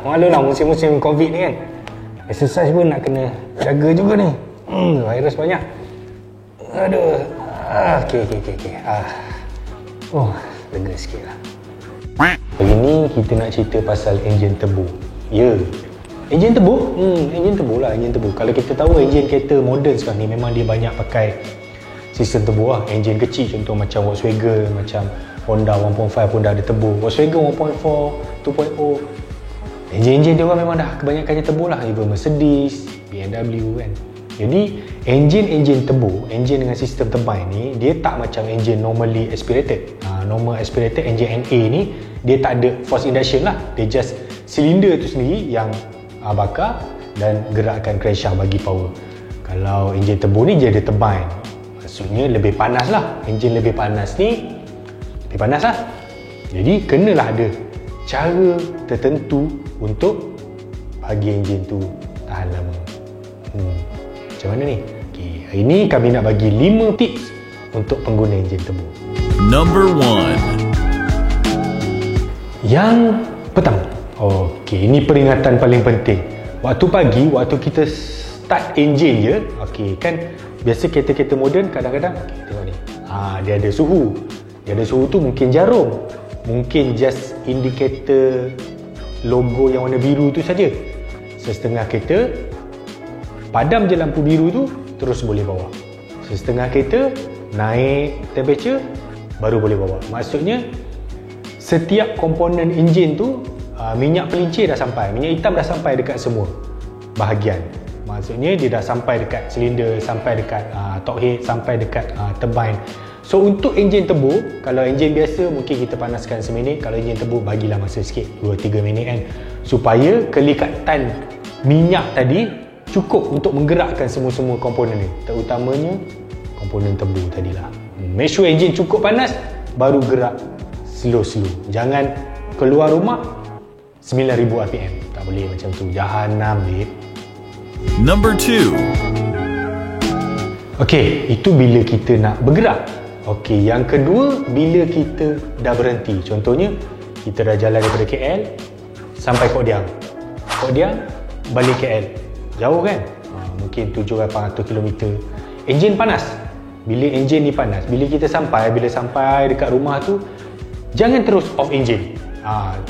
Malu lah musim-musim COVID ni kan. Exercise pun nak kena jaga juga ni. Virus banyak. Okey. Lega sikit lah. Hari ni kita nak cerita pasal enjin turbo. Enjin turbo? Enjin turbo lah, enjin turbo. Kalau kita tahu enjin kereta moden sekarang ni memang dia banyak pakai sistem turbo lah. Enjin kecil contoh macam Volkswagen, macam Honda 1.5 pun dah ada turbo. Volkswagen 1.4, 2.0. Enjin-enjin dia orang memang dah kebanyakannya turbo lah. Juga Mercedes, BMW kan. Jadi enjin turbo, enjin dengan sistem turbine ni, dia tak macam enjin normally aspirated. Normal aspirated enjin NA ni dia tak ada force induction lah. Dia just silinder tu sendiri yang bakar dan gerakkan crankshaft bagi power. Kalau enjin turbo ni dia ada turbine, maksudnya lebih panas lah. Enjin lebih panas ni lebih panas lah. Jadi kenalah ada cara tertentu untuk bagi enjin tu tahan lama. Macam mana ni? Okay, hari ni kami nak bagi 5 tips untuk pengguna enjin turbo. Number 1. Yang pertama, ini peringatan paling penting. Waktu pagi, waktu kita start enjin je, kan biasa kereta-kereta moden kadang-kadang, tengok ni, dia ada suhu. Dia ada suhu tu mungkin jarum, mungkin just indikator logo yang warna biru tu saja. Setengah kereta padam je lampu biru tu, terus boleh bawa. Setengah kereta naik temperature, baru boleh bawa. Maksudnya setiap komponen enjin tu, minyak pelincir dah sampai, minyak hitam dah sampai dekat semua bahagian. Maksudnya dia dah sampai dekat silinder, sampai dekat top head, sampai dekat turbine. So untuk enjin turbo, kalau enjin biasa mungkin kita panaskan seminit. Kalau enjin turbo bagilah masa sikit, 2-3 minit kan, supaya kelikatan minyak tadi cukup untuk menggerakkan semua-semua komponen ni, terutamanya komponen turbo tadilah. Make sure enjin cukup panas, baru gerak slow-slow. Jangan keluar rumah 9,000 rpm, tak boleh macam tu, jahanam babe. Number 2. Itu bila kita nak bergerak. Yang kedua, bila kita dah berhenti. Contohnya kita dah jalan daripada KL sampai Kok Diang balik KL, jauh kan, mungkin 700-800 km. Enjin panas. Bila enjin ni panas, bila sampai dekat rumah tu, jangan terus off enjin.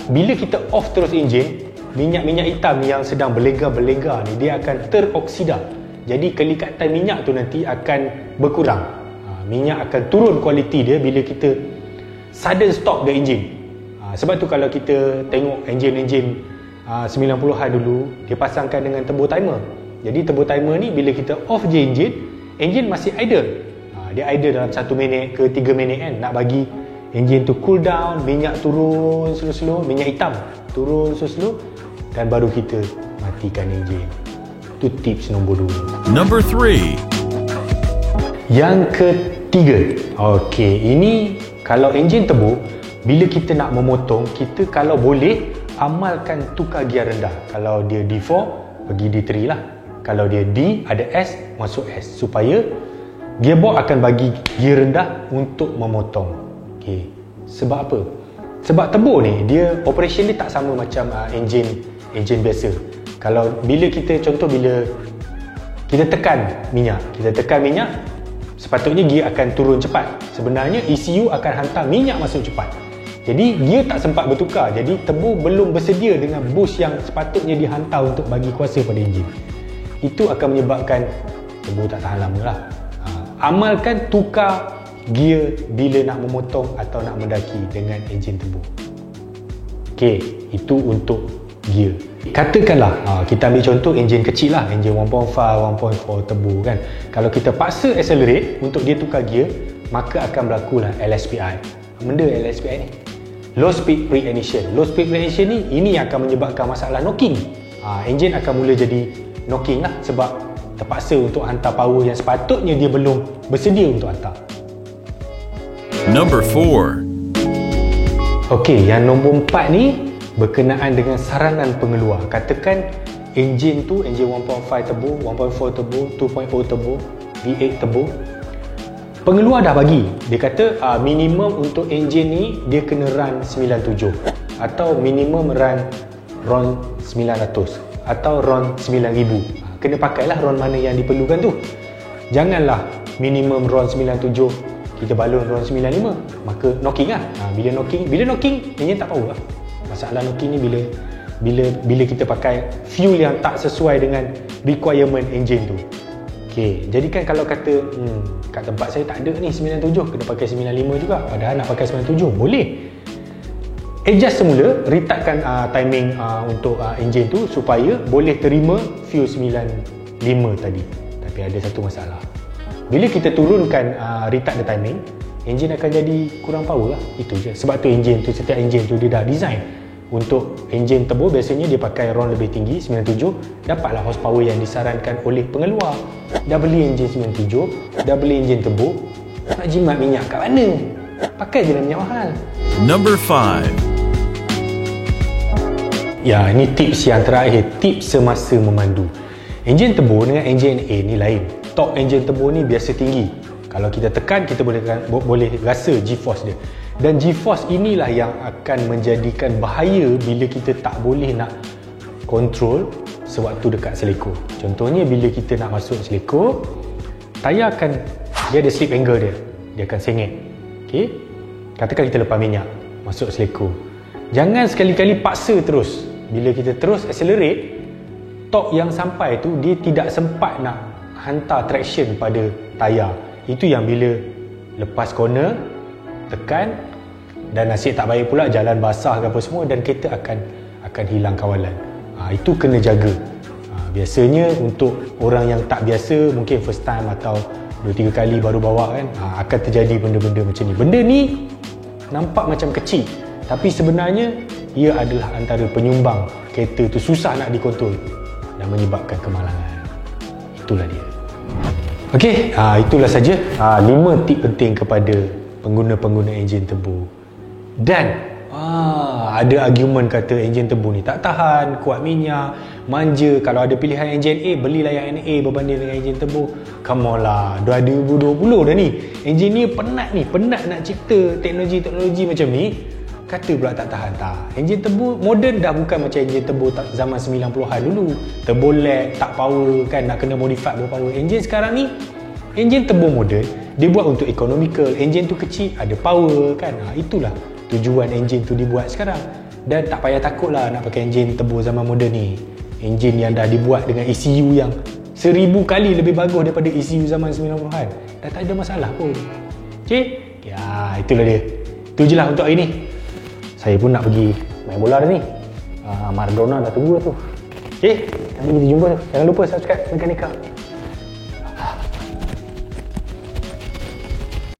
Bila kita off terus enjin, minyak-minyak hitam yang sedang berlega-berlega ni, dia akan teroksida. Jadi kelikatan minyak tu nanti akan berkurang. Minyak akan turun kualiti dia bila kita sudden stop the engine. Sebab tu kalau kita tengok enjin-enjin 90-an dulu, dia pasangkan dengan turbo timer. Jadi turbo timer ni bila kita off je enjin masih idle. Dia idle dalam 1 minit ke 3 minit kan, nak bagi enjin tu cool down, minyak turun slow-slow, minyak hitam turun slow-slow, dan baru kita matikan enjin. Itu tips nombor 2. Number 3. Yang ketiga, ini kalau enjin turbo, bila kita nak memotong, kita kalau boleh amalkan tukar gear rendah. Kalau dia D4, pergi D3 lah. Kalau dia D, ada S, masuk S, supaya gearbox akan bagi gear rendah untuk memotong. Sebab apa? Sebab turbo ni, dia operation dia tak sama macam enjin biasa. Kalau bila kita tekan minyak, sepatutnya gear akan turun cepat. Sebenarnya ECU akan hantar minyak masuk cepat. Jadi gear tak sempat bertukar. Jadi turbo belum bersedia dengan boost yang sepatutnya dihantar untuk bagi kuasa pada enjin. Itu akan menyebabkan turbo tak tahan lama lah. Amalkan tukar gear bila nak memotong atau nak mendaki dengan enjin turbo. Itu untuk gear. Katakanlah kita ambil contoh enjin kecil lah, enjin 1.5, 1.4 turbo kan. Kalau kita paksa accelerate untuk dia tukar gear, maka akan berlakulah LSPI. Benda LSPI ni, low speed preignition. Low speed preignition ni, ini yang akan menyebabkan masalah knocking. Enjin akan mula jadi knocking lah, sebab terpaksa untuk hantar power yang sepatutnya dia belum bersedia untuk hantar. Number 4. Yang nombor 4 ni berkenaan dengan saranan pengeluar. Katakan enjin tu, enjin 1.5 turbo, 1.4 turbo, 2.0 turbo, V8 turbo, Pengeluar dah bagi. Dia kata minimum untuk enjin ni dia kena run 97 atau minimum run RON 900 atau RON 9000. Kena pakailah RON mana yang diperlukan tu. Janganlah minimum RON 97 kita balon RON 95, maka knocking lah. Bila knocking enjin tak power lah. Masalah knocking ni bila kita pakai fuel yang tak sesuai dengan requirement enjin tu. Okey, jadi kan kalau kata kat tempat saya tak ada ni 97, kena pakai 95 juga, padahal nak pakai 97, boleh. Adjust semula, retartkan timing untuk enjin tu supaya boleh terima fuel 95 tadi. Tapi ada satu masalah. Bila kita turunkan retard the timing, enjin akan jadi kurang power lah. Itu je. Sebab tu setiap enjin tu dia dah design. Untuk enjin turbo biasanya dia pakai RON lebih tinggi 97, dapatlah horsepower yang disarankan oleh pengeluar. Dah beli enjin 97, dah beli enjin turbo, nak jimat minyak kat mana? Pakai je lah minyak mahal. Number 5. Ya, ini tips yang terakhir, tips semasa memandu. Enjin turbo dengan enjin NA ni lain. Torque enjin turbo ni biasa tinggi. Kalau kita tekan, kita boleh rasa G-force dia. Dan G-force inilah yang akan menjadikan bahaya bila kita tak boleh nak kontrol sewaktu dekat seleko. Contohnya bila kita nak masuk seleko, tayar dia ada slip angle dia. Dia akan sengit. Okey. Katakan kita lepas minyak, masuk seleko. Jangan sekali-kali paksa terus. Bila kita terus accelerate, torque yang sampai tu dia tidak sempat nak hantar traction pada tayar. Itu yang bila lepas corner, tekan, dan nasib tak baik pula jalan basah ke apa semua dan kereta akan hilang kawalan. Itu kena jaga. Biasanya untuk orang yang tak biasa, mungkin first time atau 2-3 kali baru bawa kan, akan terjadi benda-benda macam ni. Benda ni nampak macam kecil, tapi sebenarnya ia adalah antara penyumbang kereta tu susah nak dikontrol dan menyebabkan kemalangan. Itulah dia. Okey, itulah saja 5 tip penting kepada pengguna-pengguna enjin turbo. Dan ada argument kata enjin turbo ni tak tahan, kuat minyak, manja. Kalau ada pilihan enjin A, belilah yang NA berbanding dengan enjin turbo. Come on lah, 2020 dah ni. Enjin ni penat nak cipta teknologi macam ni. Kata pula tak tahan. Enjin turbo moden dah bukan macam enjin turbo zaman 90-an dulu. Turbo lag, tak power kan, nak kena modify berpower. Enjin sekarang ni, enjin turbo moden, dia buat untuk economical. Enjin tu kecil, ada power kan. Itulah tujuan enjin tu dibuat sekarang. Dan tak payah takut lah nak pakai enjin turbo zaman moden ni. Enjin yang dah dibuat dengan ECU yang 1000 kali lebih bagus daripada ECU zaman 90-an. Dah tak ada masalah pun. Okay? Ya, itulah dia. Itu je lah untuk hari ni. Saya pun nak pergi main bola dah ni. Maradona dah tunggu lah tu. Okay? Nanti kita jumpa tu. Jangan lupa subscribe Mekanika.